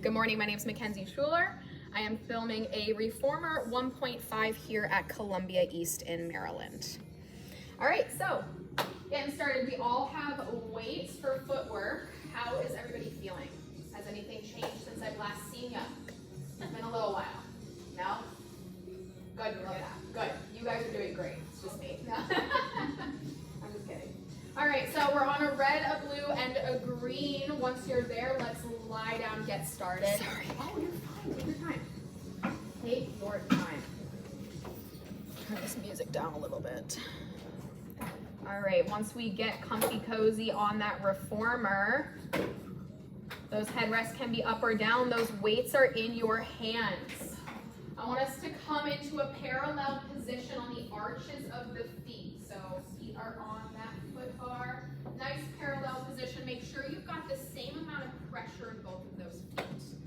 Good morning, my name is McKenzie Schuler. I am filming a Reformer 1.5 here at Columbia East in Maryland. All right, so getting started. We all have weights for footwork. How is everybody feeling? Has anything changed since I've last seen you? It's been a little while. No? Good, love that. Good. You guys are doing great. It's just me. No. I'm just kidding. All right, so we're on a red, a blue, and a green. Once you're there, let's lie down, get started. Sorry. Oh, you're fine. Take your time. Take your time. Turn this music down a little bit. All right, once we get comfy cozy on that Reformer, those headrests can be up or down. Those weights are in your hands. I want us to come into a parallel position on the arches of the feet. So feet are on that foot bar. Nice parallel position. Make sure you've got the same amount of pressure in both of those feet.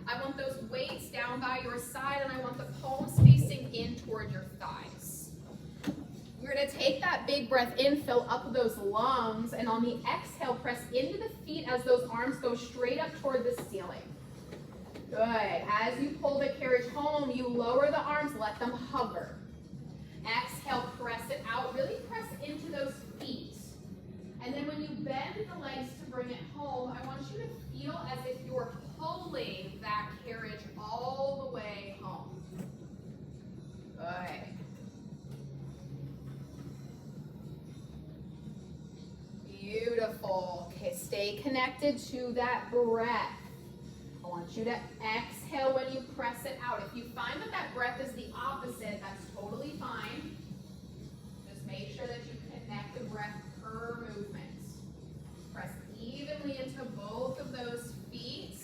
I want those weights down by your side, and I want the palms facing in toward your thighs. You're going to take that big breath in, fill up those lungs, and on the exhale, press into the feet as those arms go straight up toward the ceiling. Good. As you pull the carriage home, you lower the arms, let them hover. Exhale, press it out. Really press into those feet. And then when you bend the legs to bring it home, I want you to feel as if you're pulling that carriage all the way home. Good. Beautiful. Okay, stay connected to that breath. I want you to exhale when you press it out. If you find that that breath is the opposite, that's totally fine. Just make sure that you connect the breath per movement. Press evenly into both of those feet.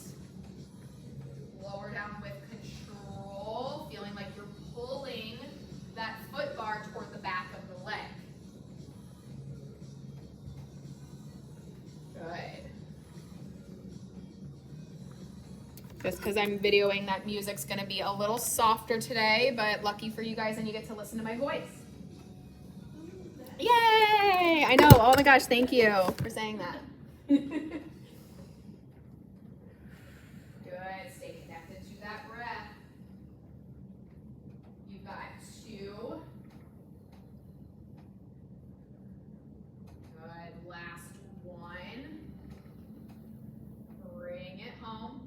Lower down with control, feeling like you're pulling that foot bar toward the back of the leg. Good. Just because I'm videoing, that music's going to be a little softer today, but lucky for you guys, and you get to listen to my voice. Yay! I know. Oh my gosh, thank you for saying that. Good. Stay connected to that breath. You've got 2. Good. Last 1. Bring it home.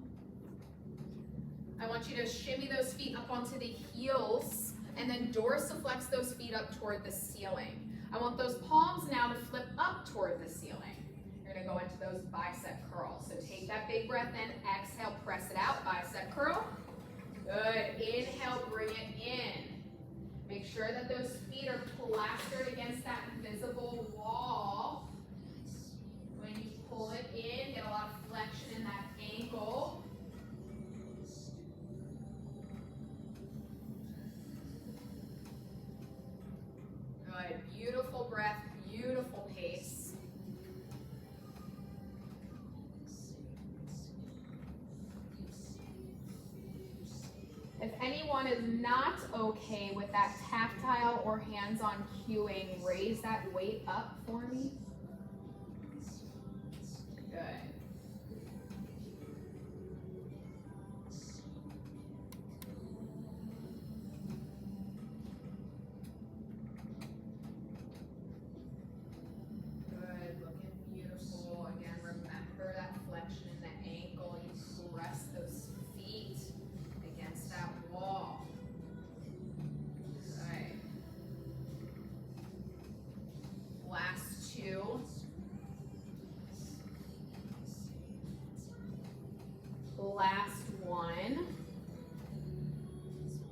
I want you to shimmy those feet up onto the heels and then dorsiflex those feet up toward the ceiling. I want those palms now to flip up toward the ceiling. You're going to go into those bicep curls. So take that big breath in, exhale, press it out, bicep curl. Good. Inhale, bring it in. Make sure that those feet are plastered against that invisible wall. When you pull it in, get a lot of flexion in that ankle. Good. Beautiful breath, beautiful pace. If anyone is not okay with that tactile or hands-on cueing, raise that weight up for me. Good. Good, looking beautiful. Again, remember that flexion in the ankle. You press those feet against that wall. Good. Last 2. Last 1.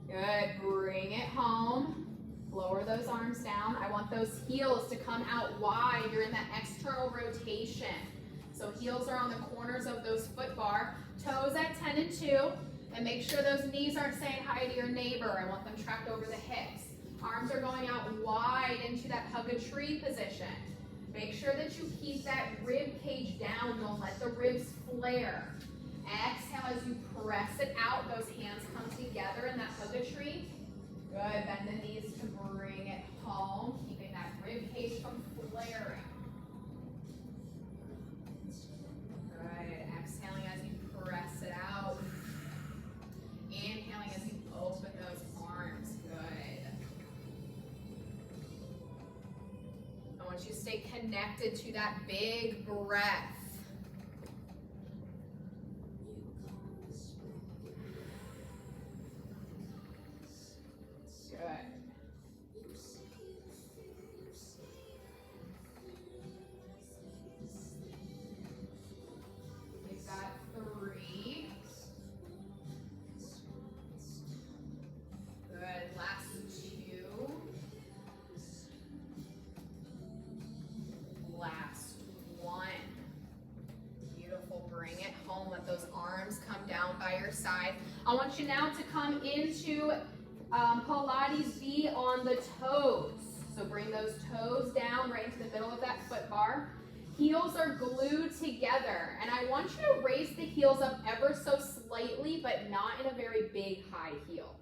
Good. Bring it home. Lower those arms down. I want those heels to come out wide. You're in that external rotation. So heels are on the corners of those foot bar. Toes at 10 and 2. And make sure those knees aren't saying hi to your neighbor. I want them tracked over the hips. Arms are going out wide into that hug a tree position. Make sure that you keep that rib cage down. Don't let the ribs flare. Exhale as you press it out. Those hands come together in that hug a tree. Good. Bend the knees to bring it home, keeping that rib cage from flaring. Good. Exhaling as you press it out. connected to that big breath. Side. I want you now to come into Pilates V on the toes. So bring those toes down right into the middle of that foot bar. Heels are glued together. And I want you to raise the heels up ever so slightly, but not in a very big high heel.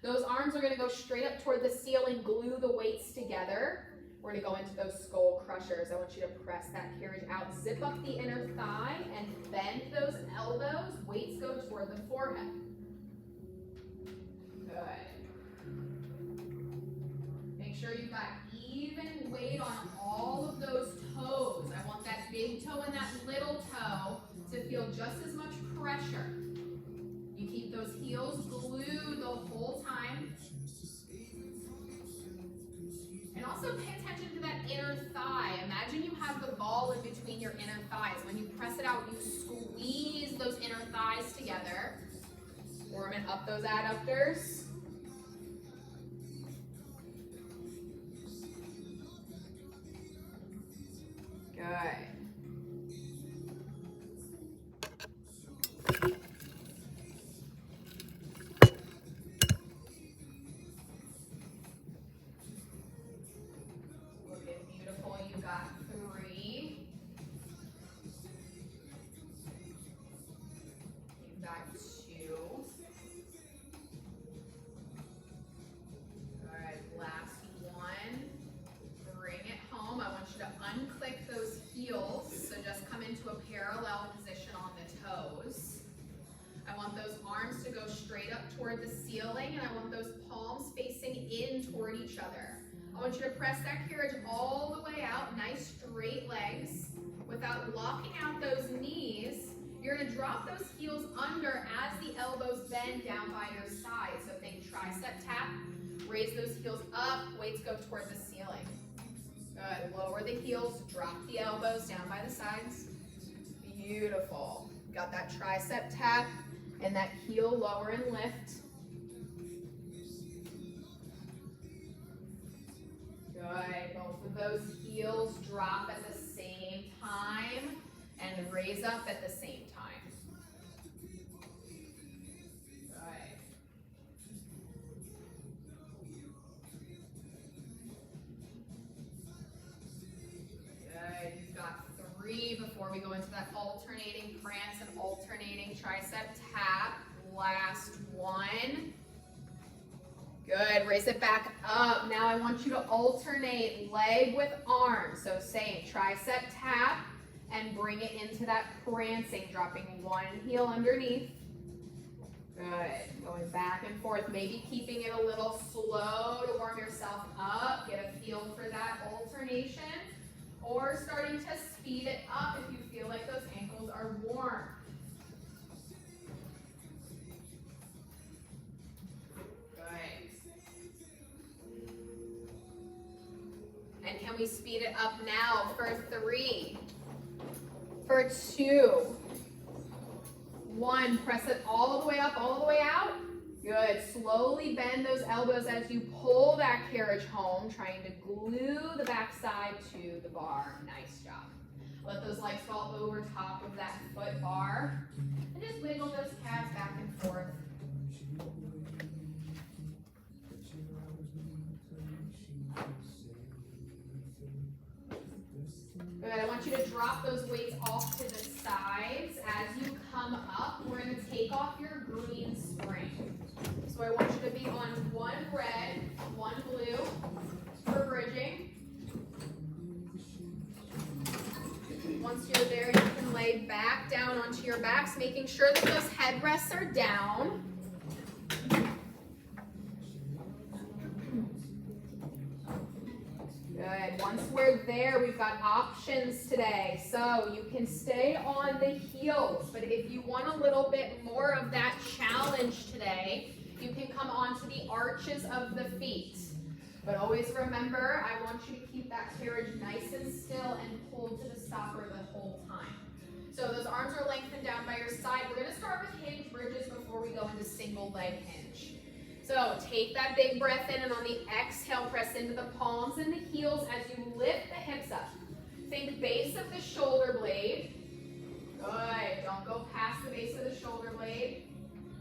Those arms are going to go straight up toward the ceiling, glue the weights together. We're going to go into those skull crushers. I want you to press that carriage out, zip up the inner thigh, and bend those elbows. Weights go toward the forehead. Good. Make sure you've got even weight on all of those toes. I want that big toe and that little toe to feel just as much pressure. You keep those heels glued the whole time. And also pay attention to that inner thigh. Imagine you have the ball in between your inner thighs. When you press it out, you squeeze those inner thighs together. Warming up those adductors. Good. Toward the ceiling, and I want those palms facing in toward each other. I want you to press that carriage all the way out, nice straight legs. Without locking out those knees, you're going to drop those heels under as the elbows bend down by your side. So think tricep tap, raise those heels up, weights go toward the ceiling. Good, lower the heels, drop the elbows down by the sides. Beautiful. Got that tricep tap. And that heel lower and lift. Good. Both of those heels drop at the same time and raise up at the same time. Good. Good. You've got 3 before we go into that alternating prance and alternating tricep tap. Last 1. Good, raise it back up. Now I want you to alternate leg with arm. So same, tricep tap and bring it into that prancing, dropping one heel underneath. Good, going back and forth, maybe keeping it a little slow to warm yourself up, get a feel for that alternation, or starting to speed it up if you feel like those ankles are warm. And can we speed it up now for 3, for 2, 1, press it all the way up, all the way out. Good, slowly bend those elbows as you pull that carriage home, trying to glue the backside to the bar. Nice job. Let those legs fall over top of that foot bar, and just wiggle those calves back and forth. Good, I want you to drop those weights off to the sides. As you come up, we're going to take off your green spring. So I want you to be on 1 red, 1 blue for bridging. Once you're there, you can lay back down onto your backs, making sure that those headrests are down. Good. Once we're are there. We've got options today. So you can stay on the heels, but if you want a little bit more of that challenge today, you can come onto the arches of the feet. But always remember, I want you to keep that carriage nice and still and pull to the stopper the whole time. So those arms are lengthened down by your side. We're going to start with hinge bridges before we go into single leg hinge. So take that big breath in, and on the exhale, press into the palms and the heels as you lift the hips up. Think base of the shoulder blade. Good. Don't go past the base of the shoulder blade.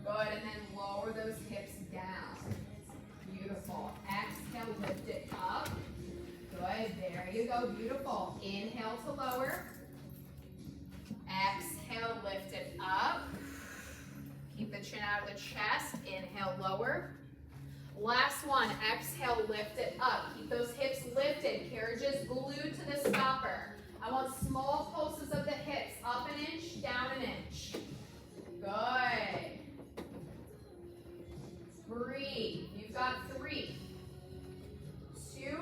Good. And then lower those hips down. Beautiful. Exhale, lift it up. Good. There you go. Beautiful. Inhale to lower. Exhale, lift it up. Keep the chin out of the chest. Inhale, lower. Last one. Exhale, lift it up. Keep those hips lifted. Carriages glued to the stopper. I want small pulses of the hips. Up an inch, down an inch. Good. Breathe. You've got 3, 2,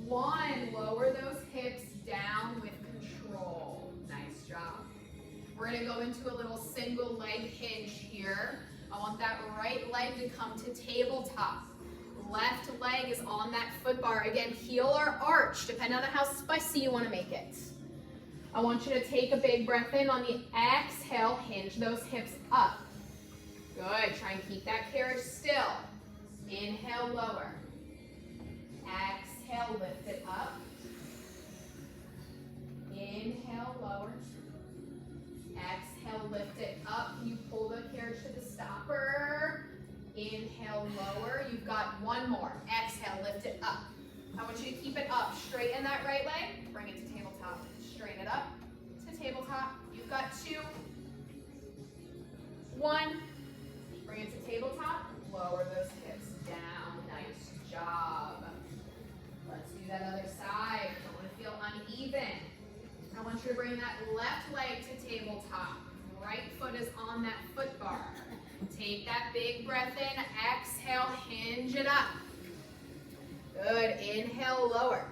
1. Lower those hips down with control. Nice job. We're going to go into a little single leg hinge here. I want that right leg to come to tabletop. Left leg is on that foot bar. Again, heel or arch, depending on how spicy you want to make it. I want you to take a big breath in. On the exhale, hinge those hips up. Good. Try and keep that carriage still. Inhale, lower. Exhale, lift it up. Inhale, lower. Exhale, lift it up. You pull the carriage to the stopper. Inhale, lower. You've got 1 more. Exhale, lift it up. I want you to keep it up. Straighten that right leg. Bring it to tabletop. Straighten it up to tabletop. You've got 2, 1. Bring it to tabletop. Lower those hips down. Nice job. Let's do that other side. Don't want to feel uneven. I want you to bring that left leg to tabletop. Right foot is on that foot bar. Take that big breath in. Exhale, hinge it up. Good. Inhale, lower.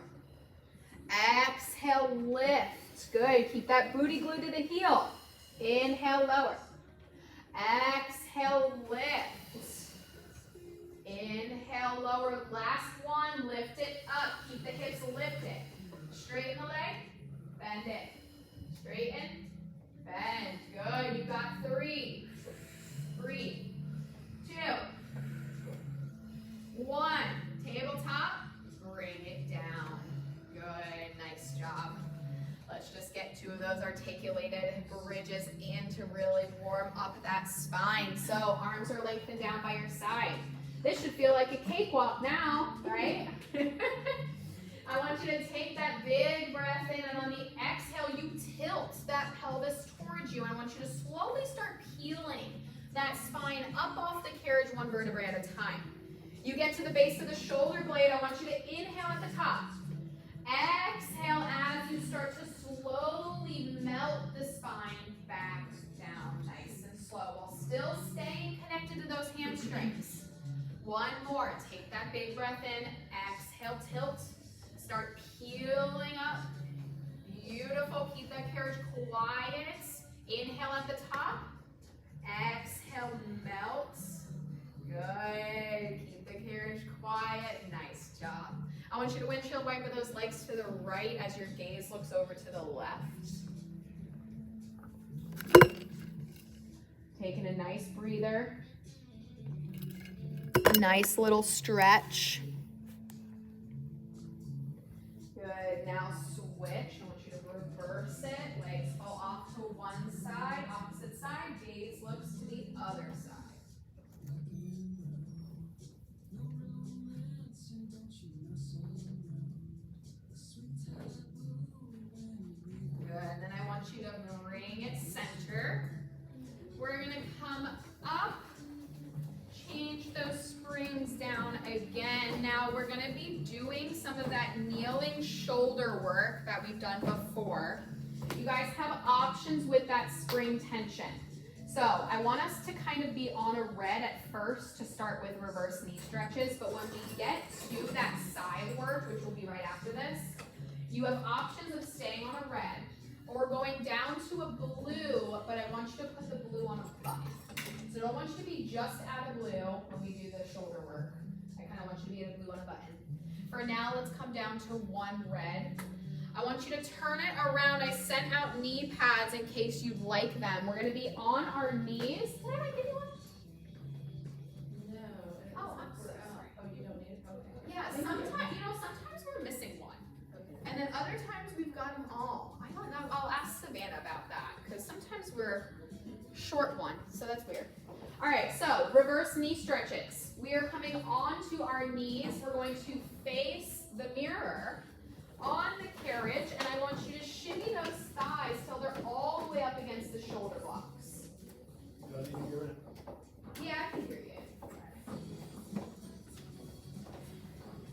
Exhale, lift. Good. Keep that booty glued to the heel. Inhale, lower. Exhale, lift. Inhale, lower. Last one. Lift it up. Keep the hips lifted. Straighten the leg. Bend it. Straighten. Bend. Good. You've got 3. Breathe. 2. 1. Tabletop. Bring it down. Good. Nice job. Let's just get 2 of those articulated bridges in to really warm up that spine. So arms are lengthened down by your side. This should feel like a cakewalk now, right? I want you to take that big breath in, and on the exhale, you tilt that pelvis towards you. I want you to slowly start peeling that spine up off the carriage 1 vertebrae at a time. You get to the base of the shoulder blade. I want you to inhale at the top. Exhale as you start to slowly melt the spine back down, nice and slow, while still staying connected to those hamstrings. 1 more. Take that big breath in. Exhale, tilt. Start peeling up. Beautiful. Keep that carriage quiet. Inhale at the top. Exhale, melt. Good. Keep the carriage quiet. Nice job. I want you to windshield wiper those legs to the right as your gaze looks over to the left. Taking a nice breather. Nice little stretch. Good. Now switch. I want you to reverse it. Legs fall off to one side, opposite side. Gaze looks to the other side. Good. And then I want you to bring it center. We're going to come up. Change those springs down again. Now we're going to be doing some of that kneeling shoulder work that we've done before. You guys have options with that spring tension. So I want us to kind of be on a red at first to start with reverse knee stretches, but when we get to that side work, which will be right after this, you have options of staying on a red or going down to a blue, but I want you to put the blue on a button. So I don't want you to be just at a blue when we do the shoulder work. I kind of want you to be at a blue on a button. For now, let's come down to one red. I want you to turn it around. I sent out knee pads in case you'd like them. We're going to be on our knees. Did I give you one? No. Oh, I'm sorry. Oh, you don't need it? Okay. Yeah, sometimes we're missing one. Okay. And then other times we've got them all. I don't know. I'll ask Savannah about that because sometimes we're short one. So that's weird. All right, so reverse knee stretches. We are coming onto our knees. We're going to face the mirror on the carriage, and I want you to shimmy those thighs till they're all the way up against the shoulder blocks. Do I need to hear it? Yeah, I can hear you.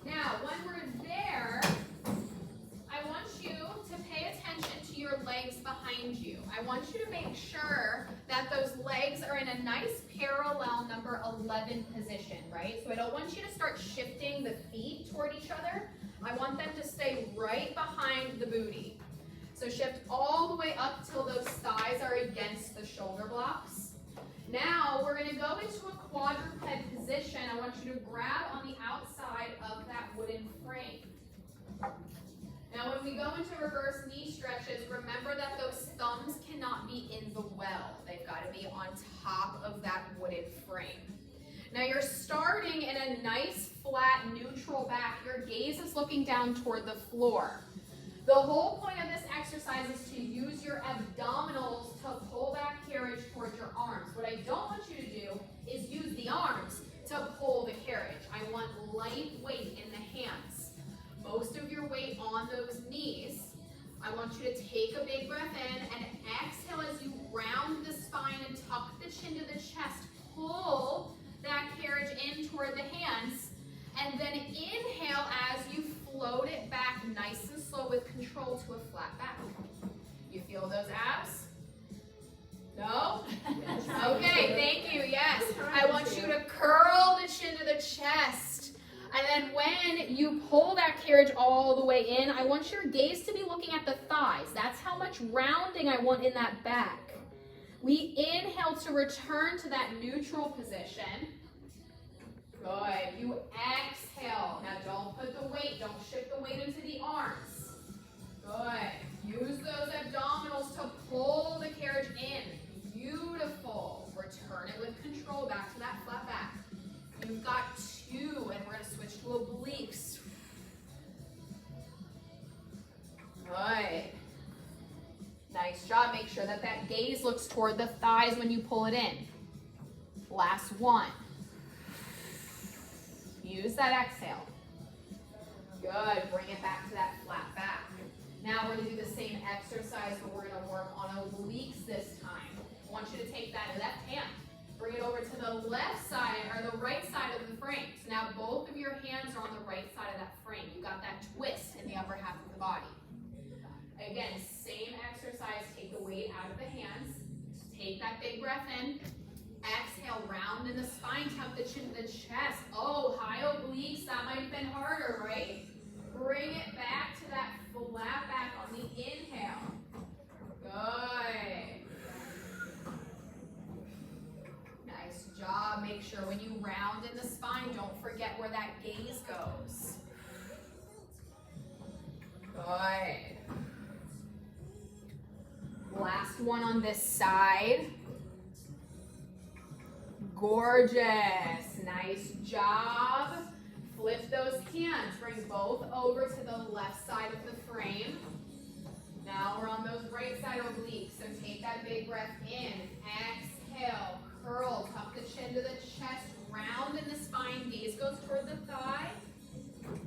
Now, when we're there, I want you to pay attention to your legs behind you. I want you to make sure that those legs are in a nice parallel number 11 position, right? So I don't want you to start shifting the feet toward each other. I want them to stay right behind the booty. So shift all the way up till those thighs are against the shoulder blocks. Now we're going to go into a quadruped position. I want you to grab on the outside of that wooden frame. Now when we go into reverse knee stretches, remember that those thumbs cannot be in the well. They've got to be on top of that wooden frame. Now you're starting in a nice flat neutral back. Your gaze is looking down toward the floor. The whole point of this exercise is to use your abdominals to pull that carriage towards your arms. What I don't want you to do is use the arms to pull the carriage. I want light weight in the hands. Most of your weight on those knees. I want you to take a big breath in and exhale as you round the spine and tuck the chin to the chest. Pull that carriage in toward the hands, and then inhale as you float it back nice and slow with control to a flat back. You feel those abs? No? Okay, thank you, yes. I want you to curl the chin to the chest, and then when you pull that carriage all the way in, I want your gaze to be looking at the thighs. That's how much rounding I want in that back. We inhale to return to that neutral position. Good. You exhale. Now don't put the weight, don't shift the weight into the arms. Good. Use those abdominals to pull the carriage in. Beautiful. Return it with control back to that flat back. You've got two, and we're going to switch to obliques. Good. Nice job. Make sure that that gaze looks toward the thighs when you pull it in. Last one. Use that exhale. Good. Bring it back to that flat back. Now we're going to do the same exercise, but we're going to work on obliques this time. I want you to take that left hand, bring it over to the left side or the right side of the frame. So now both of your hands are on the right side of that frame. You got that twist in the upper half of the body. Again, same exercise. Take the weight out of the hands. Take that big breath in. Exhale, round in the spine, tuck the chin to the chest. Oh, high obliques, that might have been harder, right? Bring it back to that flat back on the inhale. Good. Nice job. Make sure when you round in the spine, don't forget where that gaze goes. Good. Last one on this side. Gorgeous. Nice job. Flip those hands. Bring both over to the left side of the frame. Now we're on those right side obliques. So take that big breath in. Exhale. Curl. Tuck the chin to the chest. Round in the spine. Gaze goes toward the thigh.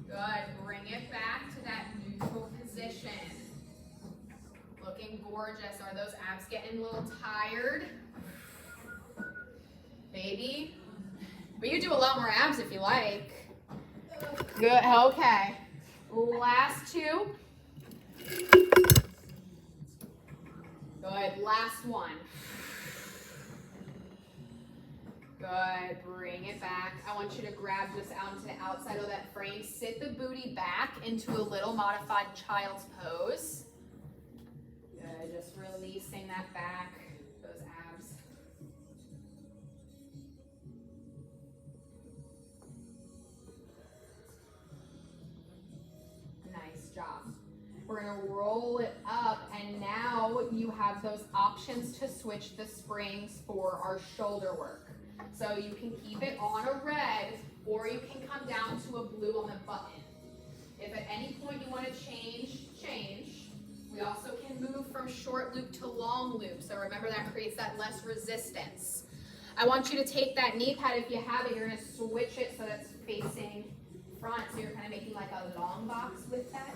Good. Bring it back to that neutral position. Looking gorgeous. Are those abs getting a little tired? Maybe. But you do a lot more abs if you like. Good. Okay. Last two. Good. Last one. Good, bring it back. I want you to grab just out to the outside of that frame. Sit the booty back into a little modified child's pose. Good, just releasing that back, those abs. Nice job. We're gonna roll it up, and now you have those options to switch the springs for our shoulder work. So you can keep it on a red, or you can come down to a blue on the button. If at any point you want to change. We also can move from short loop to long loop. So remember, that creates that less resistance. I want you to take that knee pad, if you have it, you're gonna switch it so that's facing front. So you're kind of making like a long box with that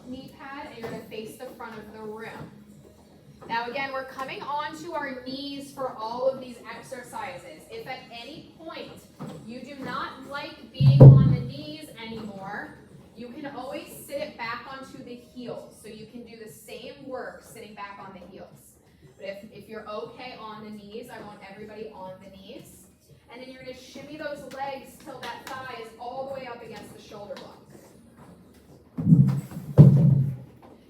knee pad, and you're gonna face the front of the room. Now again, we're coming onto our knees for all of these exercises. If at any point you do not like being on the knees anymore, you can always sit it back onto the heels. So you can do the same work sitting back on the heels. But if you're okay on the knees, I want everybody on the knees. And then you're gonna shimmy those legs till that thigh is all the way up against the shoulder block.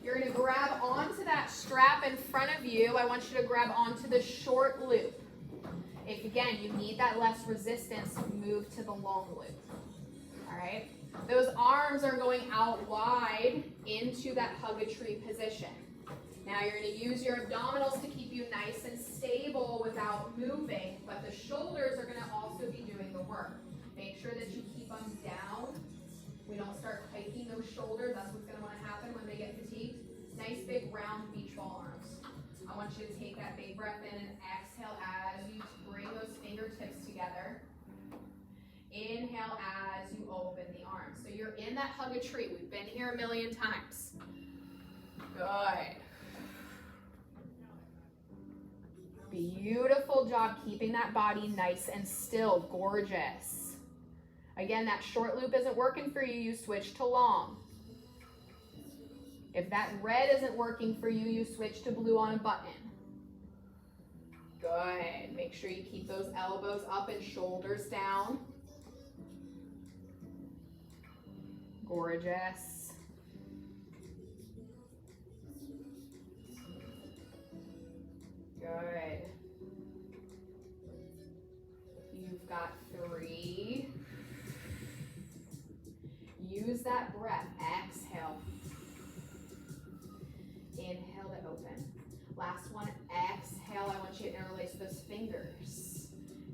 You're gonna grab onto that strap in front of you. I want you to grab onto the short loop. If again, you need that less resistance, move to the long loop. All right? Those arms are going out wide into that hug-a-tree position. Now you're going to use your abdominals to keep you nice and stable without moving, but the shoulders are going to also be doing the work. Make sure that you keep them down. We don't start hiking those shoulders. That's what's going to want to happen when they get fatigued. Nice big round beach ball arms. I want you to take that big breath in and exhale as you bring those fingertips together. Inhale as you open the arms. So you're in that hug-a-tree. We've been here a million times. Good. Beautiful job keeping that body nice and still. Gorgeous. Again, that short loop isn't working for you, you switch to long. If that red isn't working for you, you switch to blue on a button. Good. Make sure you keep those elbows up and shoulders down. Gorgeous. Good. You've got 3. Use that breath. Exhale. Inhale to open. Last one. Exhale. I want you to interlace those fingers.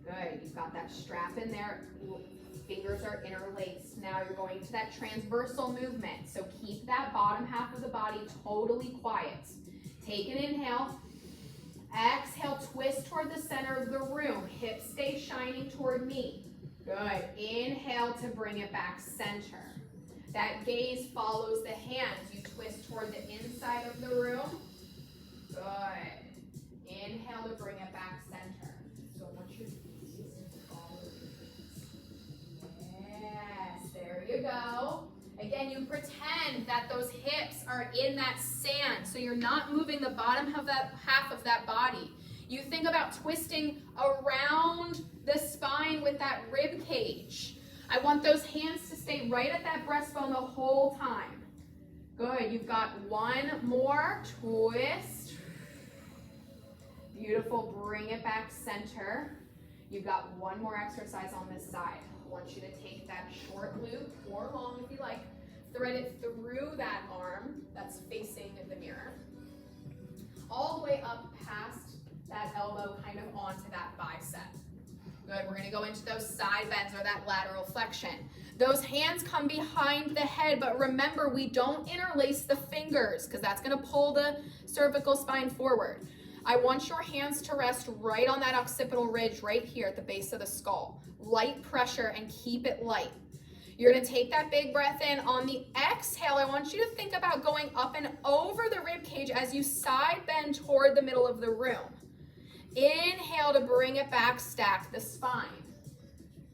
Good. You've got that strap in there. Fingers are interlaced. Now you're going to that transversal movement. So keep that bottom half of the body totally quiet. Take an inhale. Exhale, twist toward the center of the room. Hips stay shining toward me. Good. Inhale to bring it back center. That gaze follows the hands. You twist toward the inside of the room. Good. Inhale to bring it back center. So I want you to follow the hands. Yes, there you go. Again, you pretend that those hips are in that sand, so you're not moving the bottom of that half of that body. You think about twisting around the spine with that rib cage. I want those hands to stay right at that breastbone the whole time. Good. You've got one more. Twist. Beautiful. Bring it back center. You've got one more exercise on this side. I want you to take that short loop, or long if you like, thread it through that arm that's facing the mirror, all the way up past that elbow, kind of onto that bicep. Good, we're gonna go into those side bends or that lateral flexion. Those hands come behind the head, but remember, we don't interlace the fingers because that's gonna pull the cervical spine forward. I want your hands to rest right on that occipital ridge right here at the base of the skull. Light pressure and keep it light. You're gonna take that big breath in. On the exhale, I want you to think about going up and over the rib cage as you side bend toward the middle of the room. Inhale to bring it back, stack the spine.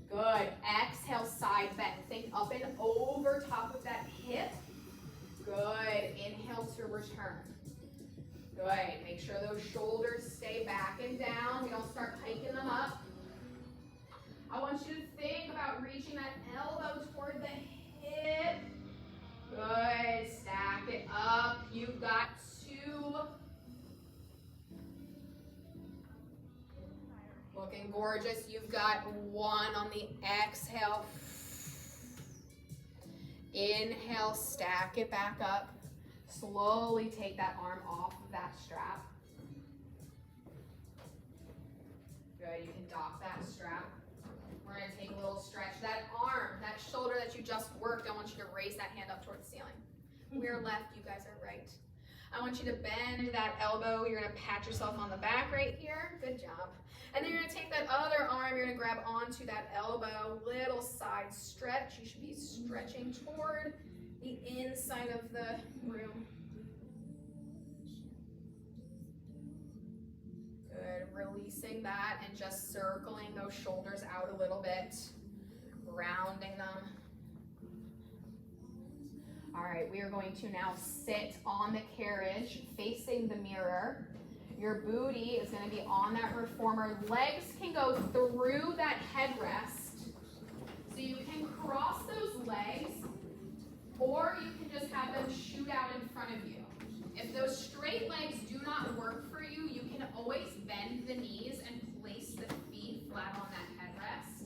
Good. Exhale, side bend. Think up and over top of that hip. Good. Inhale to return. Good. Make sure those shoulders stay back and down. We don't start hiking them up. Looking gorgeous. You've got one on the exhale. Inhale, stack it back up. Slowly take that arm off of that strap. Good, you can dock that strap. We're gonna take a little stretch. That arm, that shoulder that you just worked, I want you to raise that hand up towards the ceiling. We're left, you guys are right. I want you to bend that elbow. You're gonna pat yourself on the back right here. Good job. And then you're gonna take that other arm, you're gonna grab onto that elbow, little side stretch. You should be stretching toward the inside of the room. Good, releasing that and just circling those shoulders out a little bit, rounding them. All right, we are going to now sit on the carriage facing the mirror. Your booty is going to be on that reformer. Legs can go through that headrest. So you can cross those legs, or you can just have them shoot out in front of you. If those straight legs do not work for you, you can always bend the knees and place the feet flat on that headrest.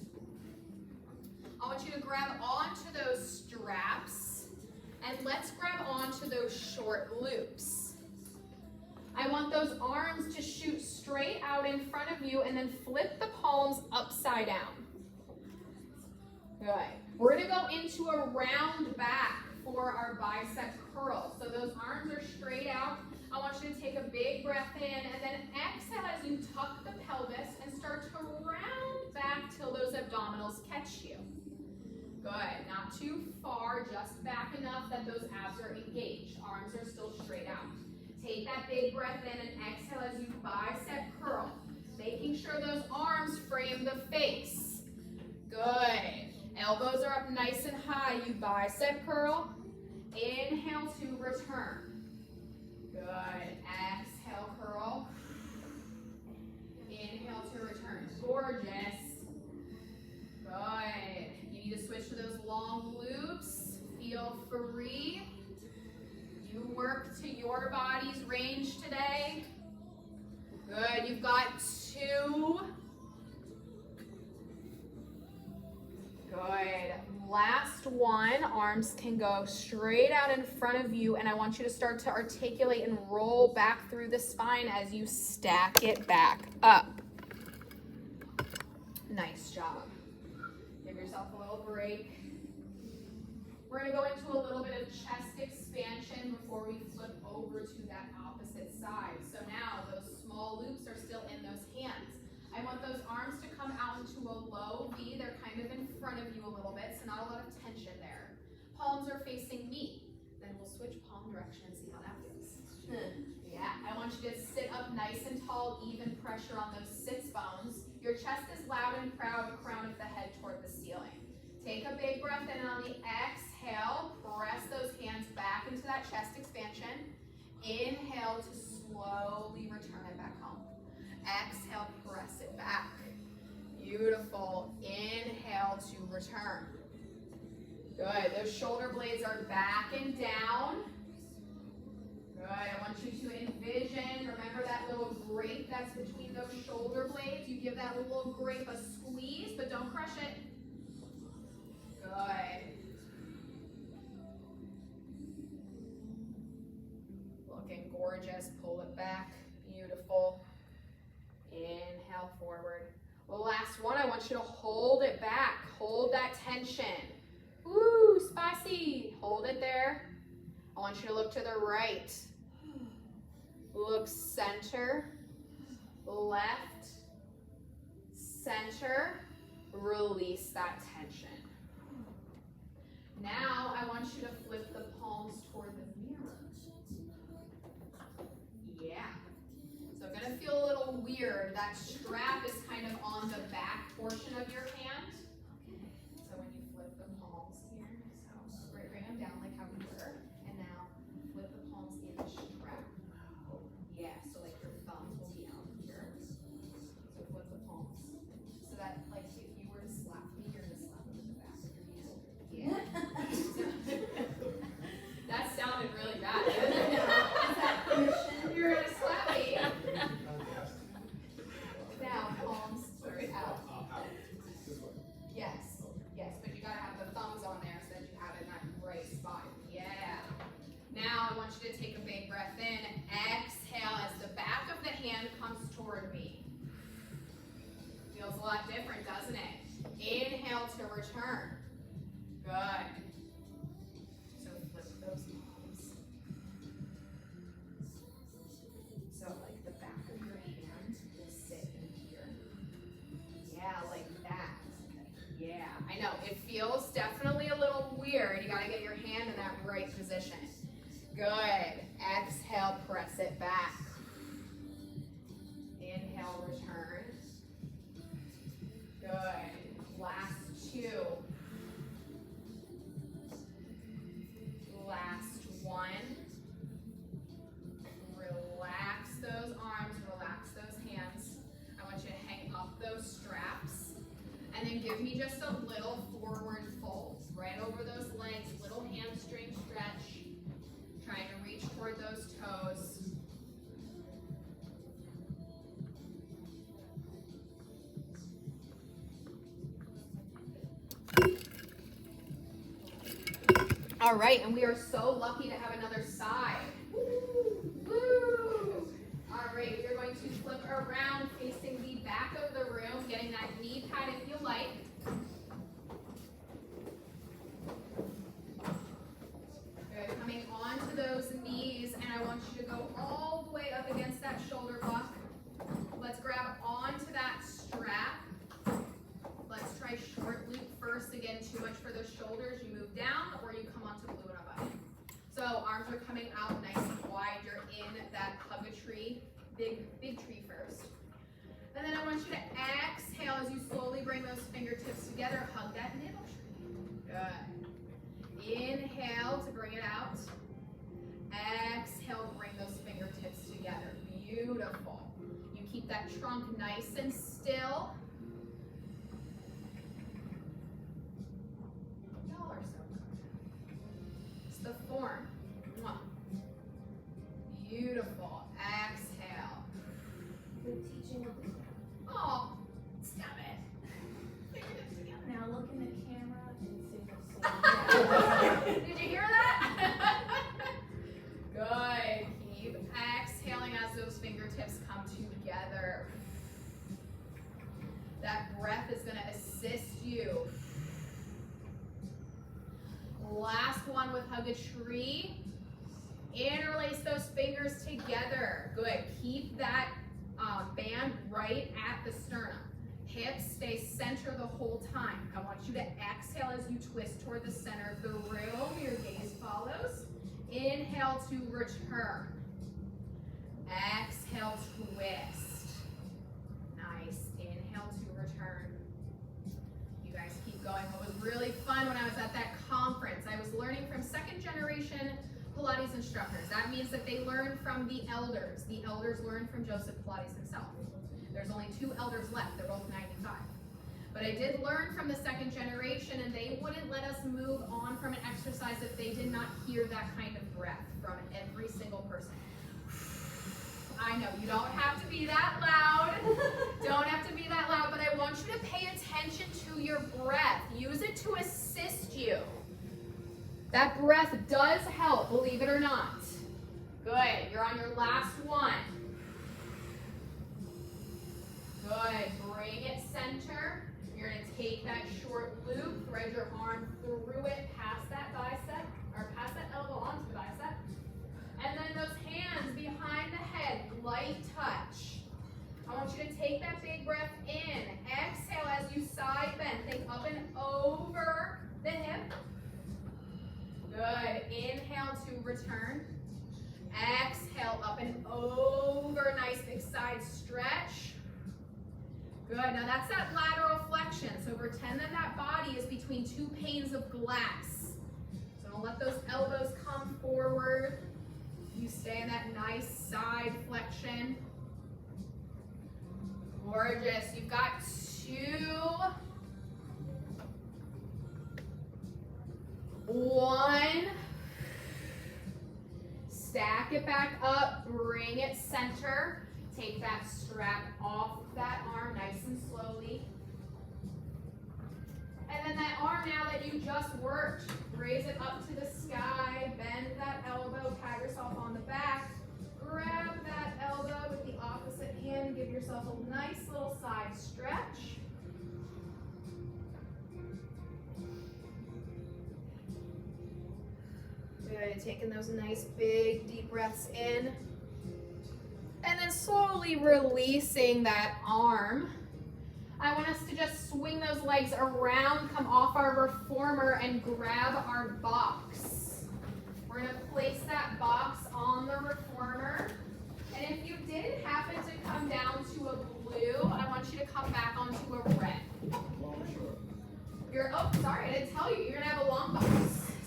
I want you to grab onto those straps, and let's grab onto those short loops. I want those arms to shoot straight out in front of you and then flip the palms upside down. Good. We're gonna go into a round back for our bicep curl. So those arms are straight out. I want you to take a big breath in and then exhale as you tuck the pelvis and start to round back till those abdominals catch you. Good, not too far, just back enough that those abs are engaged. Arms are still straight out. Take that big breath in and exhale as you bicep curl, making sure those arms frame the face. Good. Elbows are up nice and high. You bicep curl. Inhale to return. Good. Exhale, curl. Inhale to return. Gorgeous. Good. You need to switch to those long loops. Feel free. You work to your body's range today. Good. You've got two. Good. Last one. Arms can go straight out in front of you, and I want you to start to articulate and roll back through the spine as you stack it back up. Nice job. Give yourself a little break. We're going to go into a little bit of chest expansion before we flip over to that opposite side. So now those small loops are still in those hands. I want those arms to come out into a low V. They're kind of in front of you a little bit, so not a lot of tension there. Palms are facing me. Then we'll switch palm direction and see how that feels. Yeah, I want you to sit up nice and tall, even pressure on those sits bones. Your chest is loud and proud, crown of the head toward the ceiling. Take a big breath in, and on the exhale, press those hands back into that chest expansion. Inhale to slowly return it back home. Exhale, press it back. Beautiful. Inhale to return. Good. Those shoulder blades are back and down. Good. I want you to envision, remember that little grape that's between those shoulder blades? You give that little grape a squeeze, but don't crush it. Good. Looking gorgeous. Pull it back. Beautiful. Inhale forward. Last one, I want you to hold it back. Hold that tension. Woo, spicy. Hold it there. I want you to look to the right. Look center, left, center. Release that tension. Now I want you to flip the palms toward the mirror. Yeah. So I'm gonna feel a little weird. That strap is kind of on the back portion of your hand. So when you flip the palms here, so bring them down like how we were, and now flip the palms in the strap. Yeah, so like your thumbs will be out here. So flip the palms. So that like if you were to slap me, you're gonna slap me with the back of your hand. Yeah. That sounded really bad. Is that permission? You're gonna slap me. Now palms to a lot different, doesn't it? Inhale to return. Good. So flip those palms. So like the back of your hand will sit in here. Yeah, like that. Yeah, I know. It feels definitely a little weird. You gotta get your hand in that right position. Good. Exhale, press it back. Inhale, return. Good. Last two. Last one. Relax those arms, relax those hands. I want you to hang up those straps. And then give me just a little forward fold. Right over those legs, little hamstring stretch. Trying to reach toward those toes. All right, and we are so lucky to have another side. Woo! All right, we are going to flip around facing the back of the room, getting that knee pad if you like. Good, coming onto those knees, and I want you to go all the way up against that shoulder block. Let's grab onto that strap. Let's try short loop first. Again, too much for those shoulders. You move down or you come onto blue and above. So arms are coming out nice and wide. You're in that hug a tree, big tree first. And then I want you to exhale as you slowly bring those fingertips together. Hug that middle tree. Good. Inhale to bring it out. Exhale, bring those fingertips together. Beautiful. You keep that trunk nice and still. Y'all are so good. It's the form. Mwah. Beautiful. Exhale. Good teaching with the Oh, stop it. Fingertips together. Now look in the camera and say Did you hear that? Good. Keep exhaling as those fingertips come together. That breath is going to assist you. Last one with hug a tree. Interlace those fingers together. Good. Keep that band right at the sternum. Hips stay center the whole time. I want you to exhale as you twist toward the center of the room. Your gaze follows. Inhale to return. Exhale, twist. Nice. Inhale to return. You guys keep going. What was really fun when I was at that conference, I was learning from second generation Pilates instructors. That means that they learn from the elders. The elders learned from Joseph Pilates himself. There's only 2 elders left. They're both 95. But I did learn from the second generation, and they wouldn't let us move on from an exercise if they did not hear that kind of breath from every single person. I know, you don't have to be that loud. Don't have to be that loud, but I want you to pay attention to your breath. Use it to assist you. That breath does help, believe it or not. Good, you're on your last one. Good, bring it center. You're gonna take that short loop, thread your arm through it, past that bicep, or past that elbow onto the bicep. And then those hands behind the head, light touch. I want you to take that big breath in. Exhale as you side bend. Think up and over the hip. Good. Inhale to return. Exhale up and over. Nice big side stretch. Good. Now that's that lateral flexion. So pretend that that body is between 2 panes of glass. So don't let those elbows come forward. You stay in that nice side flexion. Gorgeous. You've got 2. 1. Stack it back up, bring it center. Take that strap off that arm nice and slowly. And then that arm now that you just worked, raise it up to the sky, bend that elbow, pat yourself on the back, grab that elbow with the opposite hand, give yourself a nice little side stretch. Good, taking those nice big deep breaths in. And then slowly releasing that arm. I want us to just swing those legs around, come off our reformer and grab our box. We're gonna place that box on the reformer. And if you did happen to come down to a blue, I want you to come back onto a red. Oh, sorry, I didn't tell you. You're gonna have a long box.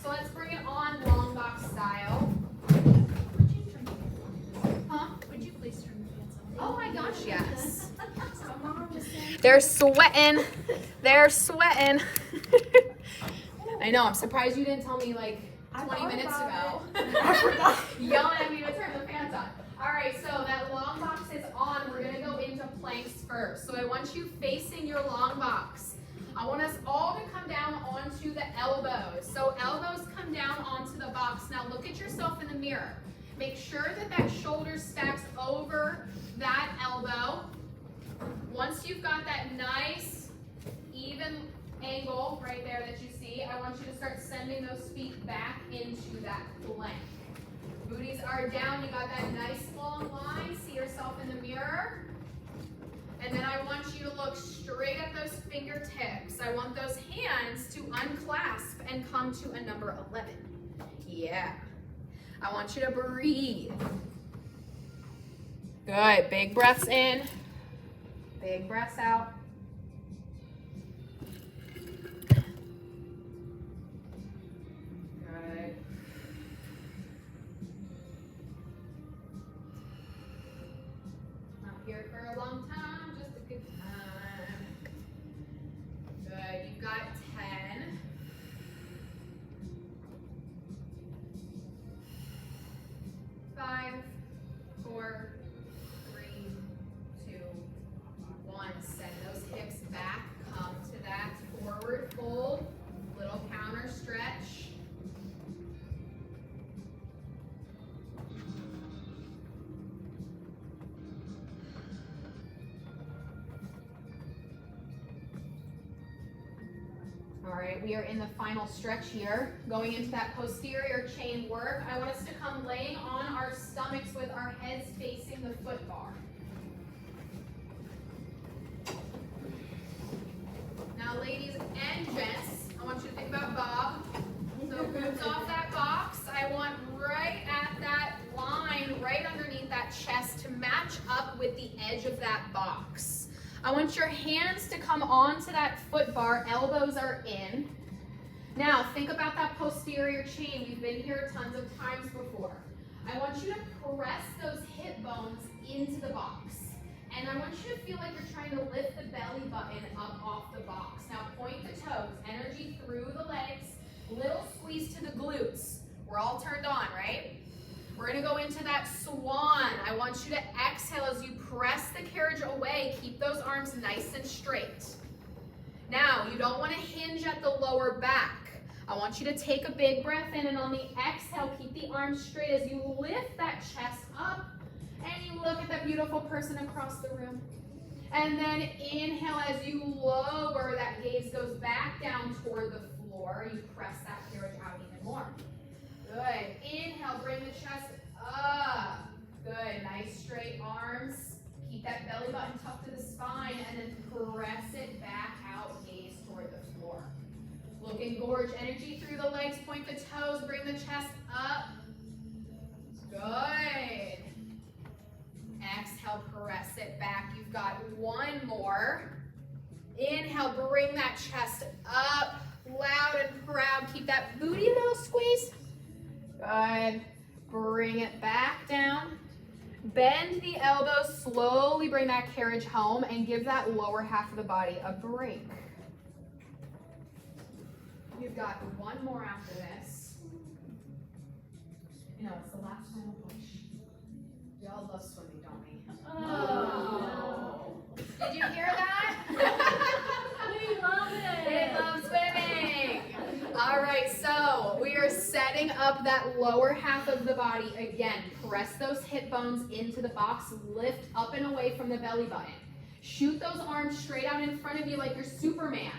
So let's bring it on long box style. Would you turn the fans on? Huh? Would you please turn the fans on? Oh my gosh, yes. My mom was saying. They're sweating. They're sweating. I know, I'm surprised you didn't tell me like 20 minutes ago. I forgot. Yelling at me to turn the fans on. All right, so that long box is on. We're gonna go into planks first. So I want you facing your long box. I want us all to come down onto the elbows. So elbows come down onto the box. Now look at yourself in the mirror. Make sure that that shoulder stacks over that elbow. Once you've got that nice, even angle right there that you see, I want you to start sending those feet back into that plank. Booties are down. You got that nice long line. See yourself in the mirror. And then I want you to look straight at those fingertips. I want those hands to unclasp and come to a number 11. Yeah. I want you to breathe. Good. Big breaths in. Big breaths out. Good. Not here for a long time, just a good time. Good. You've got 10. 5, 4, 3, 2, 1. Send those hips back. Come to that forward fold. Little counter stretch. All right, we are in the final stretch here. Going into that posterior chain work, I want us to come laying on our stomachs with our heads facing the foot bar. Now, ladies and gents, I want you to think about Bob. So boots off that box. I want right at that line, right underneath that chest to match up with the edge of that box. I want your hands to come onto that foot bar, elbows are in. Now, think about that posterior chain. We've been here tons of times before. I want you to press those hip bones into the box. And I want you to feel like you're trying to lift the belly button up off the box. Now, point the toes, energy through the legs, little squeeze to the glutes. We're all turned on, right? We're gonna go into that swan. I want you to exhale as you press the carriage away. Keep those arms nice and straight. Now, you don't wanna hinge at the lower back. I want you to take a big breath in, and on the exhale, keep the arms straight as you lift that chest up and you look at that beautiful person across the room. And then inhale as you lower, that gaze goes back down toward the floor. You press that carriage out even more. Good. Inhale, bring the chest up. Good. Nice straight arms. Keep that belly button tucked to the spine, and then press it back out, gaze toward the floor. Look and gorge energy through the legs, point the toes, bring the chest up. Good. Exhale, press it back. You've got one more. Inhale, bring that chest up, loud and proud. Keep that booty a little squeeze. Good. Bring it back down. Bend the elbows, slowly bring that carriage home and give that lower half of the body a break. You've got one more after this. You know, it's the last final push. We all love swimming, don't we? Oh. Did you hear that? We love it. They love swimming. All right, so we are setting up that lower half of the body again. Press those hip bones into the box. Lift up and away from the belly button. Shoot those arms straight out in front of you like you're Superman.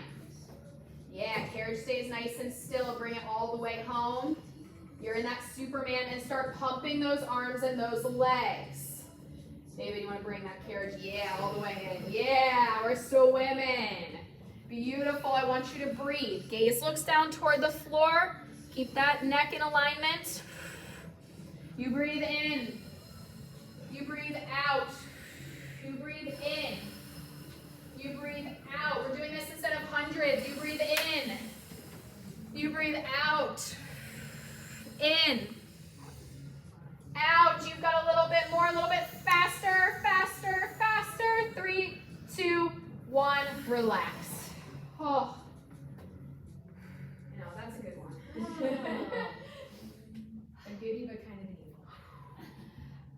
Yeah, carriage stays nice and still. Bring it all the way home. You're in that Superman and start pumping those arms and those legs. David, you want to bring that carriage? Yeah, all the way in. Yeah, we're swimming. Beautiful. I want you to breathe. Gaze looks down toward the floor. Keep that neck in alignment. You breathe in. You breathe out. You breathe in. You breathe out. We're doing this instead of hundreds. You breathe in. You breathe out. In. Out. You've got a little bit more, a little bit faster, faster, faster. 3, 2, 1. Relax. Oh. No, that's a good one. A goodie, but kind of an evil.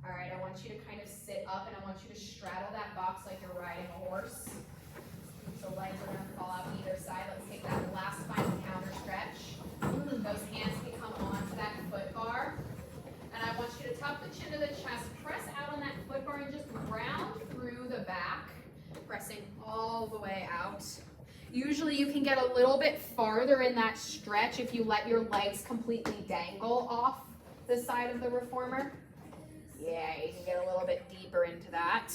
All right, I want you to kind of sit up and I want you to straddle that box like you're riding a horse. So legs are going to fall out either side. Let's take that last final counter stretch. Those hands can come onto that foot bar. And I want you to tuck the chin to the chest, press out on that foot bar and just round through the back, pressing all the way out. Usually you can get a little bit farther in that stretch if you let your legs completely dangle off the side of the reformer. Yeah, you can get a little bit deeper into that.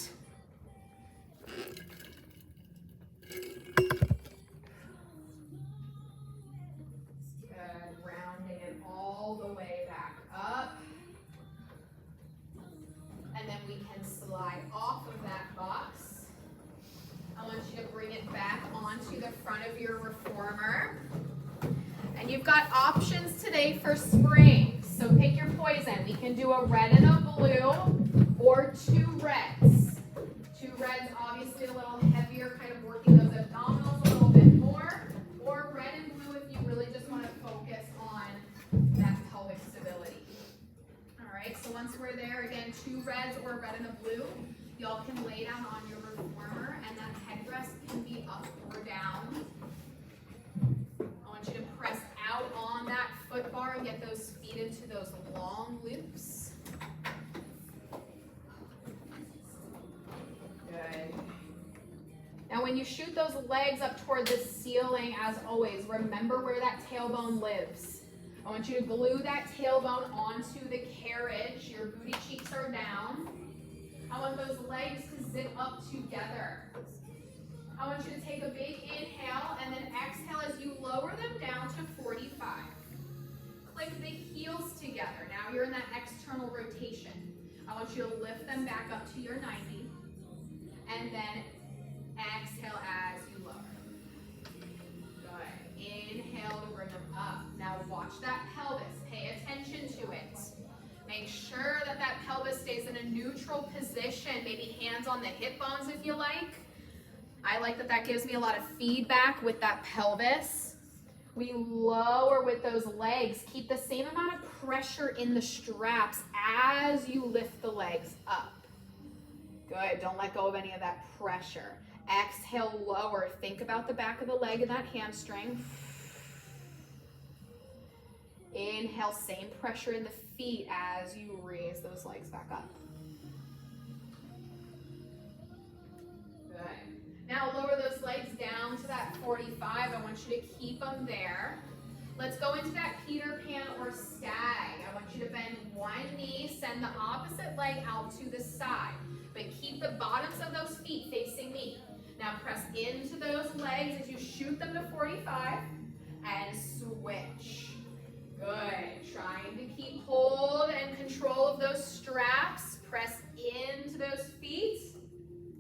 Good, rounding it all the way back up. And then we can slide off of that box. I want you to bring it back onto the front of your reformer. And you've got options today for spring. So pick your poison. We can do a red and a blue or 2 reds. 2 reds, obviously a little heavier, kind of working those abdominals a little bit more. Or red and blue if you really just want to focus on that pelvic stability. All right, so once we're there, again, 2 reds or a red and a blue. Y'all can lay down on your reformer and that headrest can be up or down. I want you to press out on that foot bar and get those feet into those long loops. Good. Now when you shoot those legs up toward the ceiling, as always, remember where that tailbone lives. I want you to glue that tailbone onto the carriage. Your booty cheeks are down. I want those legs to zip up together. I want you to take a big inhale and then exhale as you lower them down to 45. Click the heels together. Now you're in that external rotation. I want you to lift them back up to your 90 and then exhale as you lower. Good. Inhale to bring them up. Now watch that pelvis. Pay attention to it. Make sure that that pelvis stays in a neutral position. Maybe hands on the hip bones if you like. I like that gives me a lot of feedback with that pelvis. We lower with those legs. Keep the same amount of pressure in the straps as you lift the legs up. Good, don't let go of any of that pressure. Exhale, lower. Think about the back of the leg and that hamstring. Inhale, same pressure in the feet as you raise those legs back up. Good. Now lower those legs down to that 45. I want you to keep them there. Let's go into that Peter Pan or stag. I want you to bend one knee, send the opposite leg out to the side, but keep the bottoms of those feet facing me. Now press into those legs as you shoot them to 45 and switch. Good. Trying to keep hold and control of those straps. Press into those feet.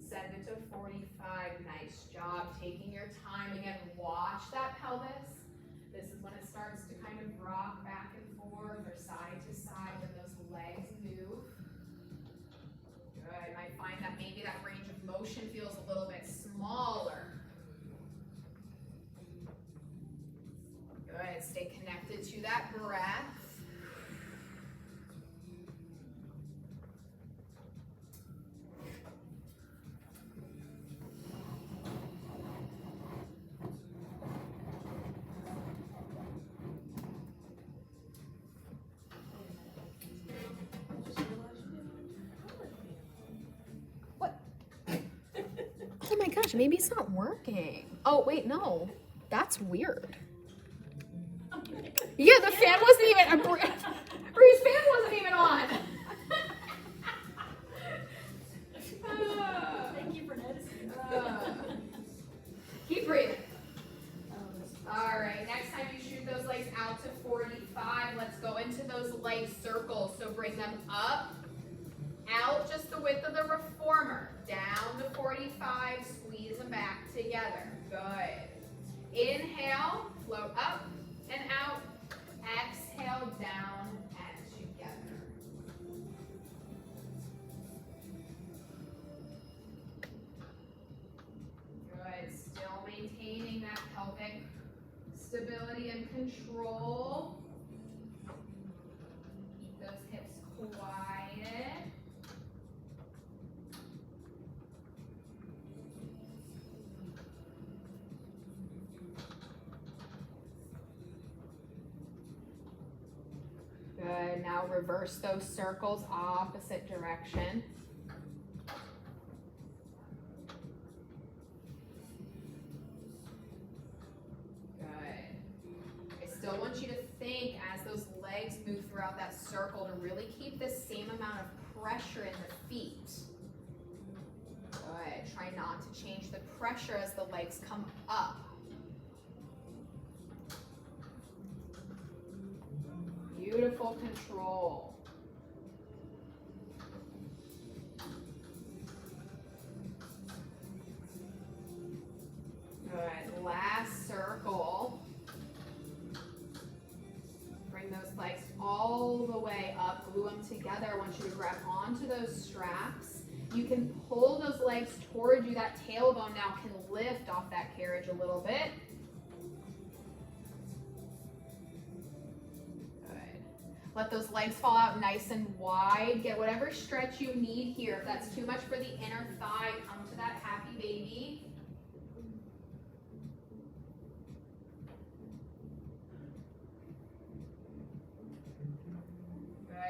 Send it to 45. Nice job. Taking your time. Again, watch that pelvis. This is when it starts to kind of rock back and forth or side to side when those legs move. Good. I find that maybe that range of motion feels a little bit smaller. Good. Stay connected to that breath. What? Oh my gosh, maybe it's not working. Oh, wait, no. That's weird. Yeah, the fan wasn't even, Bree's fan wasn't even on. Thank you for noticing. Keep breathing. All right, next time you shoot those legs out to 45, let's go into those leg circles. So bring them up, out just the width of the reformer, down to 45, squeeze them back together. Good. Inhale, float up and out. Exhale, down and together. Good, still maintaining that pelvic stability and control. Keep those hips quiet. Good, now reverse those circles, opposite direction. Still want you to think as those legs move throughout that circle to really keep the same amount of pressure in the feet. Good. Try not to change the pressure as the legs come up. Beautiful control. Good. Last circle. Bring those legs all the way up, glue them together. I want you to grab onto those straps. You can pull those legs toward you. That tailbone now can lift off that carriage a little bit. Good. Let those legs fall out nice and wide. Get whatever stretch you need here. If that's too much for the inner thigh, come to that happy baby.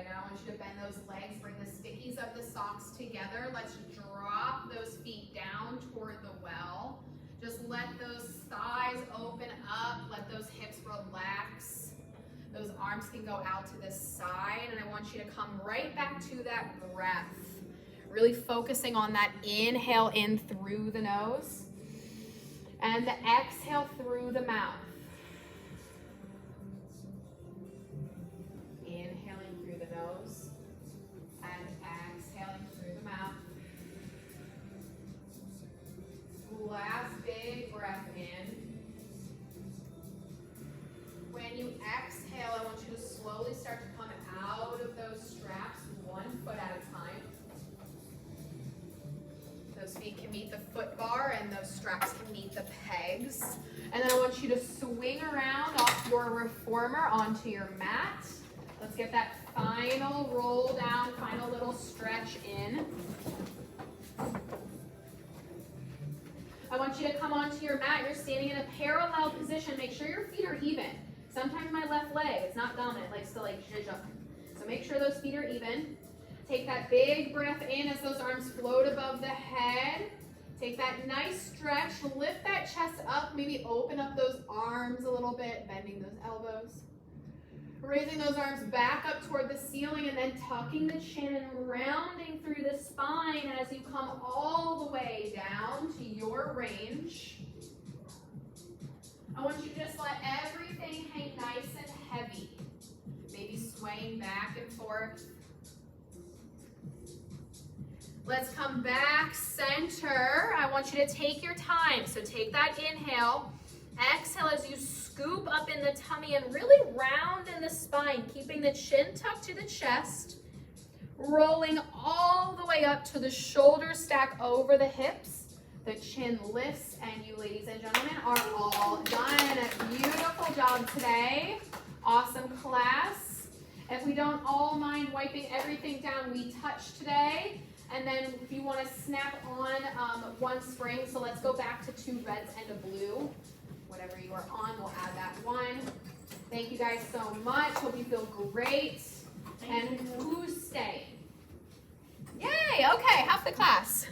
Now I want you to bend those legs, bring the stickies of the socks together. Let's drop those feet down toward the well. Just let those thighs open up, let those hips relax. Those arms can go out to the side, and I want you to come right back to that breath. Really focusing on that inhale in through the nose, and the exhale through the mouth. Nose and exhaling through the mouth. Last big breath in. When you exhale, I want you to slowly start to come out of those straps, 1 foot at a time. Those feet can meet the foot bar and those straps can meet the pegs. And then I want you to swing around off your reformer onto your mat. Let's get that final roll down, final little stretch in. I want you to come onto your mat. You're standing in a parallel position. Make sure your feet are even. Sometimes my left leg, it's not dominant, likes to like zhuzh up. So make sure those feet are even. Take that big breath in as those arms float above the head. Take that nice stretch. Lift that chest up. Maybe open up those arms a little bit, bending those elbows. Raising those arms back up toward the ceiling and then tucking the chin and rounding through the spine as you come all the way down to your range. I want you to just let everything hang nice and heavy. Maybe swaying back and forth. Let's come back center. I want you to take your time. So take that inhale. Exhale as you scoop up in the tummy and really round in the spine, keeping the chin tucked to the chest, rolling all the way up to the shoulders stack over the hips. The chin lifts, and you ladies and gentlemen are all done. Beautiful job today. Awesome class. If we don't all mind wiping everything down, we touched today. And then if you want to snap on one spring, so let's go back to 2 reds and a blue. Whatever you are on, we'll add that one. Thank you guys so much. Hope you feel great. And who's staying? Yay, okay, half the class.